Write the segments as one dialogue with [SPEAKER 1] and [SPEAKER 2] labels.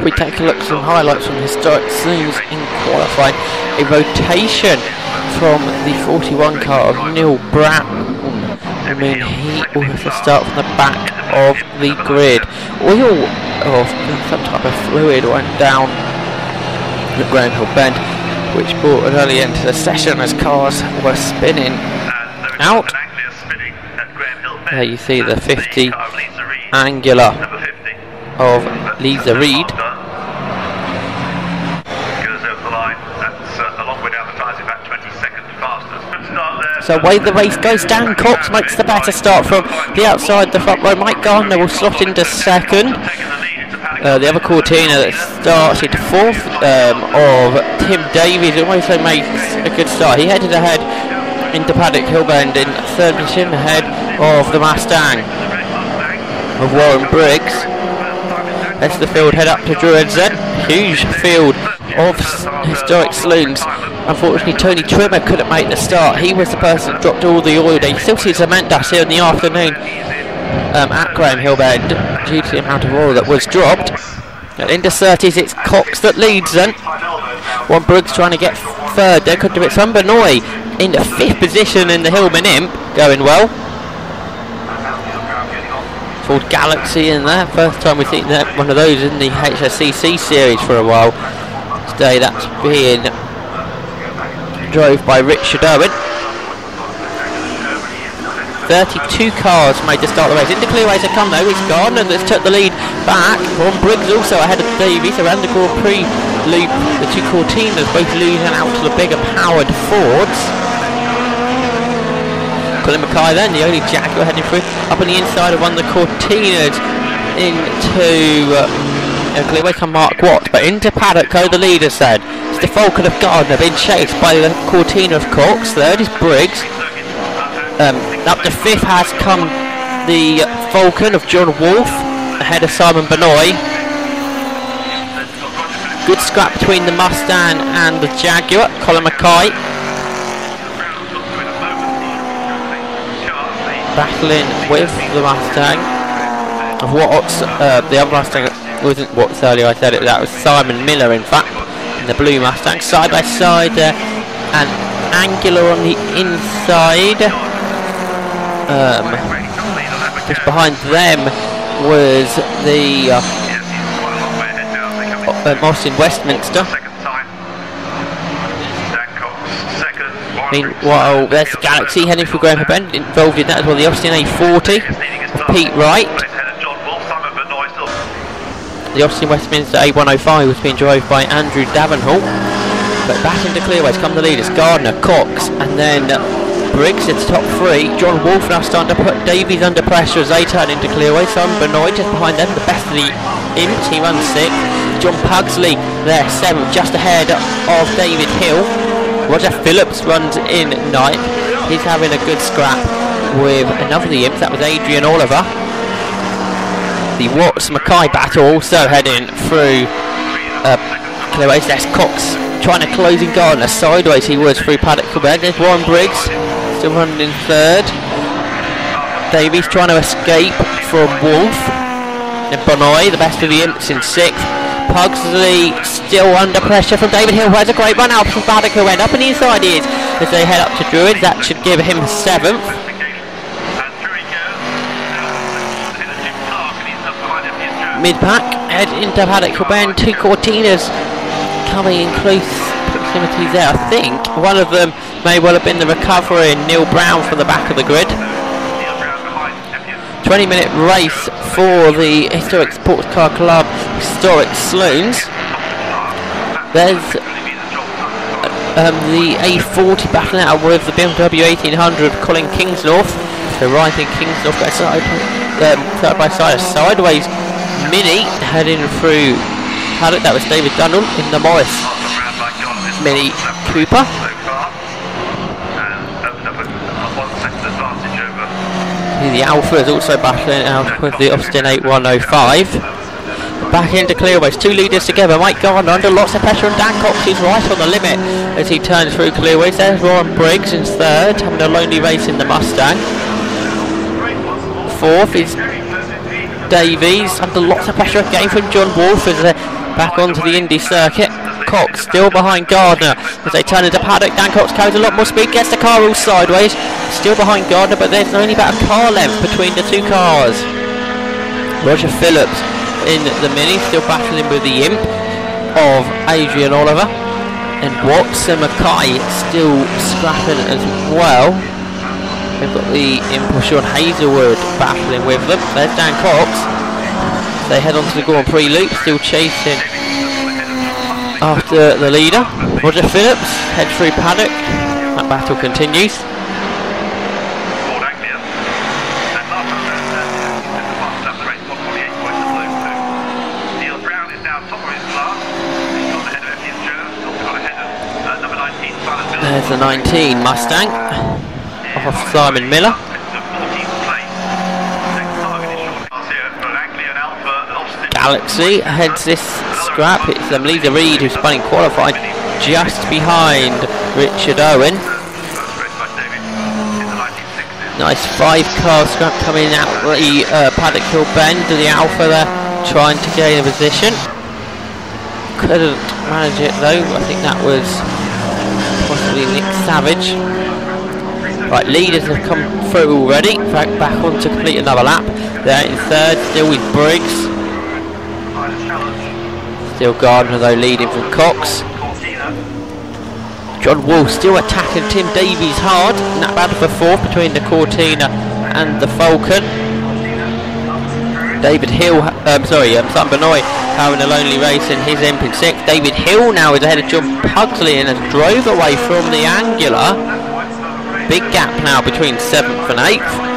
[SPEAKER 1] We take a look at some highlights from Historic Saloons in qualifying. A rotation from the 41 car of Neil Brown. I mean, he will have to start from the back of the grid. Oil of some type of fluid went down the Graham Hill bend, which brought an early end to the session as cars were spinning out. There you see the 50 angular of Lisa Reed. So away the race goes. Dan Cox makes the better start from the outside the front row. Mike Gardner will slot into second. The other Cortina that started fourth of Tim Davies also makes a good start. He headed ahead into Paddock Hill Bend in third position ahead of the Mustang of Warren Briggs. As the field head up to Druids then. Huge field of Historic Saloons. Unfortunately, Tony Trimmer couldn't make the start. He was the person that dropped all the oil there. You still see cement dust here in the afternoon at Graham Hill Bend due to the amount of oil that was dropped. At into 30s, it's Cox that leads then. Warren Briggs trying to get third. There could do it. Some Benoit in the fifth position in the Hillman Imp, going well. Ford Galaxy in there. First time we've seen that, one of those in the HSCC series for a while. Today that's being drove by Richard Owen. 32 cars made to start the race. Into clearways have come though. It's Gardner that's took the lead back. Warren Briggs also ahead of Davies around the Grand Prix loop. The two Cortinas both losing out to the bigger powered Fords. Colin Mackay then, the only Jaguar heading through up on the inside of one of the Cortinas into clearway come Mark Watt, but into Paddock go the leader said. It's the Falcon of Gardner being chased by the Cortina of Cox. Third is Briggs. Up to fifth has come the Falcon of John Wolfe ahead of Simon Benoit. Good scrap between the Mustang and the Jaguar. Colin Mackay battling with the Mustang of Watts. The other Mustang wasn't Watts earlier, I said it, that was Simon Miller in fact, in the blue Mustang. Side by side and Angular on the inside. Just behind them was the Austin Westminster. Meanwhile, there's the Galaxy heading for Graham Hill Bend, involved in that as well. The Austin A40 of Pete Wright. The Austin Westminster A105 was being driven by Andrew Davenhall. But back into clearways come the leaders, Gardner, Cox, and then Briggs into top three. John Wolfe now starting to put Davies under pressure as they turn into clearways. Simon Benoit just behind them, the best of the imps, he runs sixth. John Pugsley there, seventh, just ahead of David Hill. Roger Phillips runs in ninth. He's having a good scrap with another of the imps, that was Adrian Oliver. The Watts Mackay battle also heading through clearways. That's Cox trying to close in Gardner. Sideways he was through Paddock Hill Bend. There's Warren Briggs still running in third. Davies trying to escape from Wolfe. And Benoit, the best of the imps, in sixth. Pugsley still under pressure from David Hill, who has a great run out from Paddock Hill Bend. Up on the inside he is as they head up to Druids. That should give him seventh. Mid-pack, head into Paddock Hill Bend. Two Cortinas coming in close proximity there. I think one of them may well have been the recovery Neil Brown from the back of the grid. 20-minute race for the Historic Sports Car Club Historic Saloons. There's the A40 battling out with the BMW 1800 Colin Kingsnorth. So Ryan Kingsnorth goes side by side, a sideways Mini heading through Paddock. That was David Dunham in the Morris Mini Cooper. The Alpha is also battling out with the Austin 8105. Back into clearways, two leaders together. Mike Gardner under lots of pressure, and Dan Cox is right on the limit as he turns through clearways. There's Warren Briggs in third, having a lonely race in the Mustang. Fourth is Davies under lots of pressure again from John Wolfe as back onto the Indy circuit. Cox still behind Gardner as they turn into paddock. Dan Cox carries a lot more speed, gets the car all sideways. Still behind Gardner, but there's only about a car length between the two cars. Roger Phillips in the Mini, still battling with the imp of Adrian Oliver. And Watson Mackay still scrapping as well. They've got the imp of Sean Hazelwood battling with them. There's Dan Cox. They head on to the Grand Prix loop, still chasing after the leader. Roger Phillips head through paddock. That battle continues. There's the 19 Mustang off Simon Miller. Galaxy heads this scrap. It's Leader Reed who's spun in qualifying just behind Richard Owen. Nice 5-car scrap coming out the Paddock Hill bend to the Alpha there, trying to gain a position. Couldn't manage it though. I think that was possibly Nick Savage. Right, leaders have come through already. In fact, back on to complete another lap. They're in third, still with Briggs. Still Gardner though leading from Cox. John Wolf still attacking Tim Davies hard in that battle for fourth between the Cortina and the Falcon. David Hill, Sam Benoit having a lonely race in his imp in sixth. David Hill now is ahead of John Pugsley and has drove away from the Angular. Big gap now between 7th and 8th.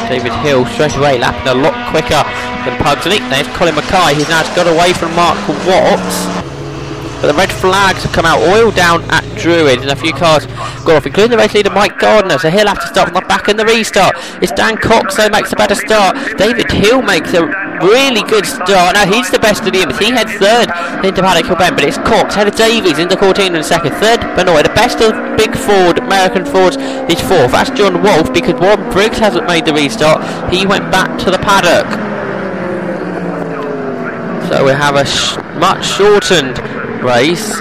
[SPEAKER 1] David Hill straight away lapping a lot quicker than Pugsley. There's Colin Mackay, he's now got away from Mark Watts. But the red flags have come out, oil down at Druid, and a few cars got off, including the race leader Mike Gardner, so he'll have to start from the back in the restart. It's Dan Cox though makes a better start. David Hill makes a really good start. Now he's the best of the imps. He heads third into Paddock Hill Bend, but it's Cox, head of Davies into Cortina in second. Third, Benoit, the best of big Ford, American Fords, is fourth. That's John Wolf, because Warren Briggs hasn't made the restart. He went back to the paddock. So we have a much shortened race.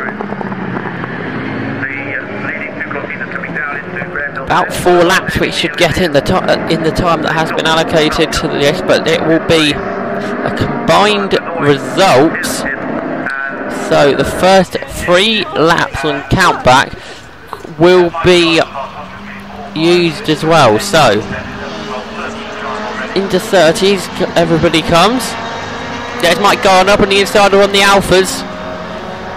[SPEAKER 1] About 4 laps we should get in the time that has been allocated to this, but it will be a combined results. So the first 3 laps on countback will be used as well. So into 30s everybody comes. There's Mike Gardner up on the insider on the Alphas.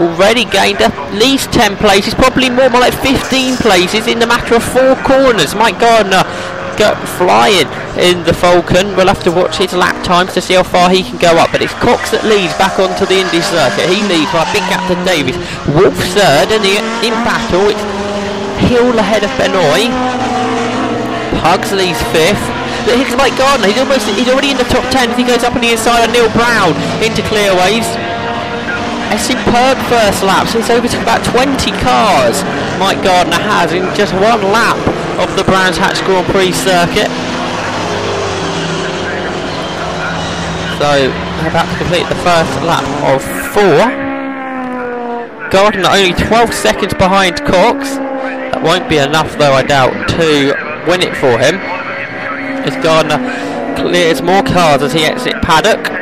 [SPEAKER 1] Already gained at least 10 places, probably more like 15 places in the matter of 4 corners. Mike Gardner got flying in the Falcon. We'll have to watch his lap times to see how far he can go up. But it's Cox that leads back onto the Indy circuit. He leads by a big gap to Davies. Wolf third, and in battle it's Hill ahead of Benoit. Pugsley's fifth. But here's Mike Gardner. He's already in the top 10 as he goes up on the inside of Neil Brown into clearways. A superb first lap, so it's over to about 20 cars Mike Gardner has in just 1 lap of the Brands Hatch Grand Prix circuit. So about to complete the first lap of 4. Gardner only 12 seconds behind Cox. That won't be enough though, I doubt, to win it for him, as Gardner clears more cars as he exits paddock.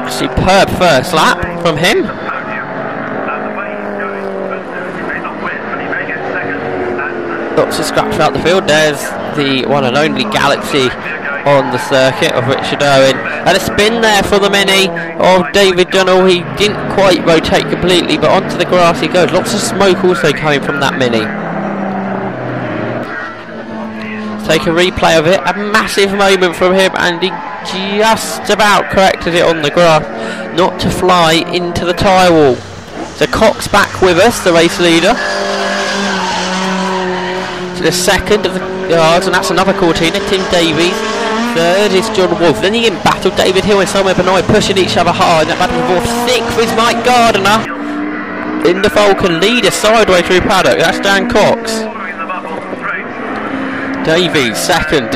[SPEAKER 1] Superb first lap from him. Lots of scraps throughout the field. There's the one and only Galaxy on the circuit of Richard Owen. And a spin there for the Mini of David Dunnell. He didn't quite rotate completely, but onto the grass he goes. Lots of smoke also coming from that Mini. Take a replay of it. A massive moment from him, and he just about corrected it on the grass, not to fly into the tyre wall. So Cox back with us, the race leader. To the second of the yards, and that's another Cortina, Tim Davies. Third is John Wolf. Then the in battle, David Hill and Simon Benoit pushing each other hard. That battle for fourth. Sixth is Mike Gardner. in the Falcon, leader sideways through paddock. That's Dan Cox. Davies second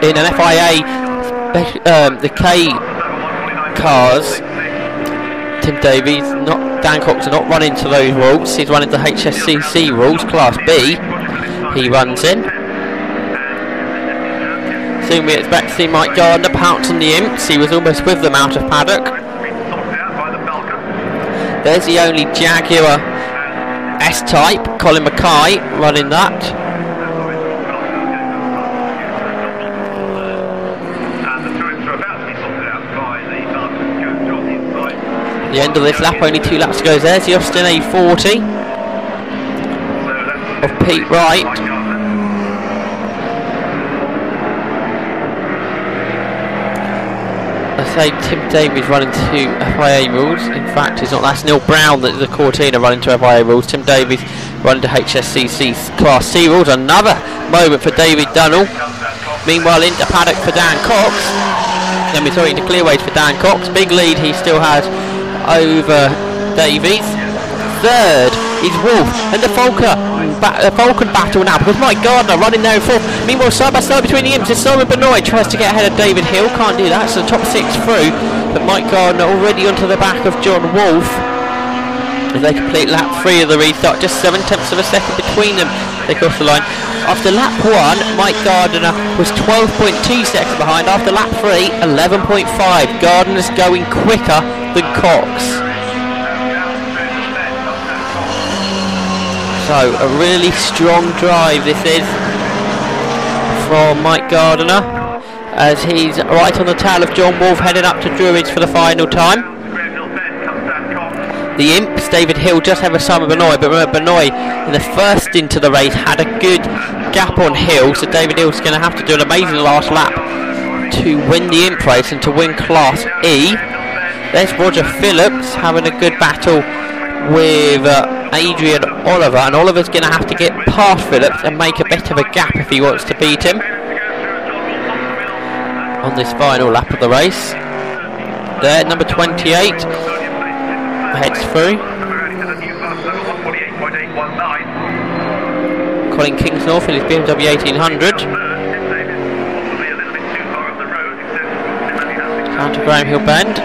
[SPEAKER 1] in an FIA, the K cars. Tim Davies, not Dan Cox, are not running to those rules. He's running to HSCC rules, Class B. He runs in. Soon we expect to see Mike Gardner pounce on the Imps. He was almost with them out of paddock. There's the only Jaguar S-Type, Colin Mackay running that. The end of this lap, only 2 laps to go. There's the Austin A40 of Pete Wright. I say Tim Davies running to FIA rules. In fact, it's not. That's Neil Brown that is the Cortina running to FIA rules. Tim Davies running to HSCC Class C rules. Another moment for David Dunnell. Meanwhile, into paddock for Dan Cox. Into clearways for Dan Cox. Big lead he still has over Davies. Third is Wolf and the Falcon battle now, because Mike Gardner running there in fourth. Meanwhile, side by side between the Imps is Simon Benoit, tries to get ahead of David Hill, can't do that, so the top 6 through, but Mike Gardner already onto the back of John Wolf as they complete lap 3 of the restart. Just 7 tenths of a second between them. They cross the line. After lap 1, Mike Gardner was 12.2 seconds behind. After lap 3, 11.5. Gardner's going quicker than Cox. So a really strong drive this is from Mike Gardner, as he's right on the tail of John Wolf, heading up to Druids for the final time. The Imps, David Hill, just have a Simon Benoit, but remember Benoit in the first stint of the race had a good gap on Hill, so David Hill's going to have to do an amazing last lap to win the Imp race and to win Class E. There's Roger Phillips having a good battle with Adrian Oliver, and Oliver's going to have to get past Phillips and make a bit of a gap if he wants to beat him on this final lap of the race. There, number 28 heads through. Colin Kingsnorth in his BMW 1800. Down to Graham Hill Bend.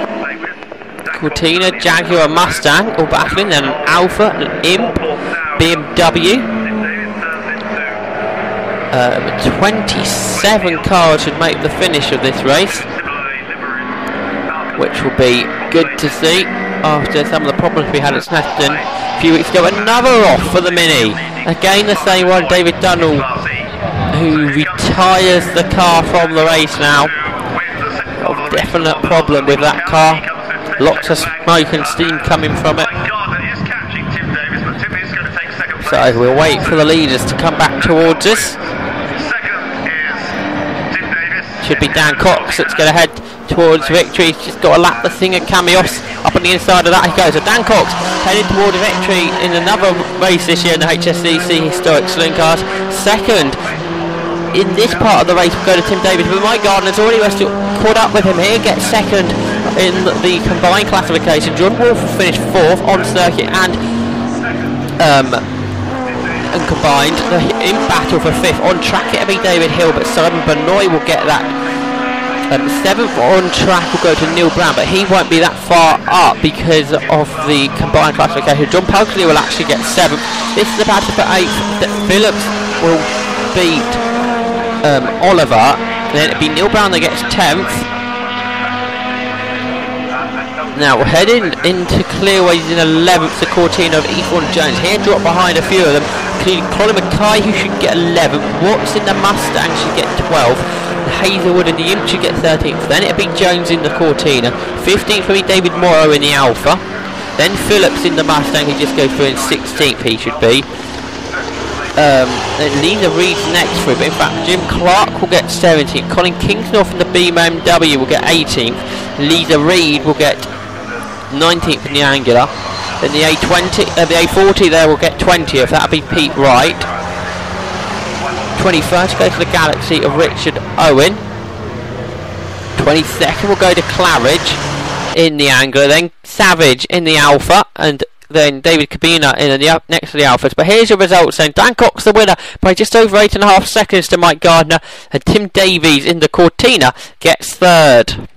[SPEAKER 1] Cortina, Jaguar, Mustang all battling, then an Alpha, an Imp, BMW. 27 cars should make the finish of this race, which will be good to see after some of the problems we had at Snetterton a few weeks ago. Another off for the Mini. Again the same one, David Dunnell, who retires the car from the race now. A definite problem with that car. Lots of smoke and steam coming from it. So we'll wait for the leaders to come back towards us. Should be Dan Cox that's going to head towards victory. He's just got to lap the thing of Camios. Up on the inside of that he goes. So Dan Cox heading towards victory in another race this year in the HSCC Historic Saloon cars. Second in this part of the race will go to Tim Davies, but Mike Gardner's already caught up with him here, gets second in the combined classification. John Wolf finished 4th on circuit and combined. In battle for 5th on track it'll be David Hill, but Simon Benoit will get that. 7th on track will go to Neil Brown, but he won't be that far up because of the combined classification. John Pugsley will actually get 7th. This is the battle for 8th. Phillips will beat Oliver, then it'll be Neil Brown that gets 10th. Now we're heading into clearways in 11th, the Cortina of Ethan Jones. Here drop behind a few of them, including Colin Mackay, who should get 11th. Watts in the Mustang should get 12th. Hazelwood in the Imp should get 13th. Then it'll be Jones in the Cortina. 15th will be David Morrow in the Alpha. Then Phillips in the Mustang, he just goes through in 16th he should be. Then Lena Reed's next through, but in fact Jim Clark will get 17th. Colin Kingsnorth in the BMW will get 18th. Lisa Reed will get 19th in the Angular. Then the A40 there will get 20th. That'll be Pete Wright. 21st goes to the Galaxy of Richard Owen. 22nd will go to Claridge in the Angular. Then Savage in the Alpha, and then David Cabina in the next to the Alphas. But here's your results then. Dan Cox the winner by just over 8.5 seconds to Mike Gardner, and Tim Davies in the Cortina gets third.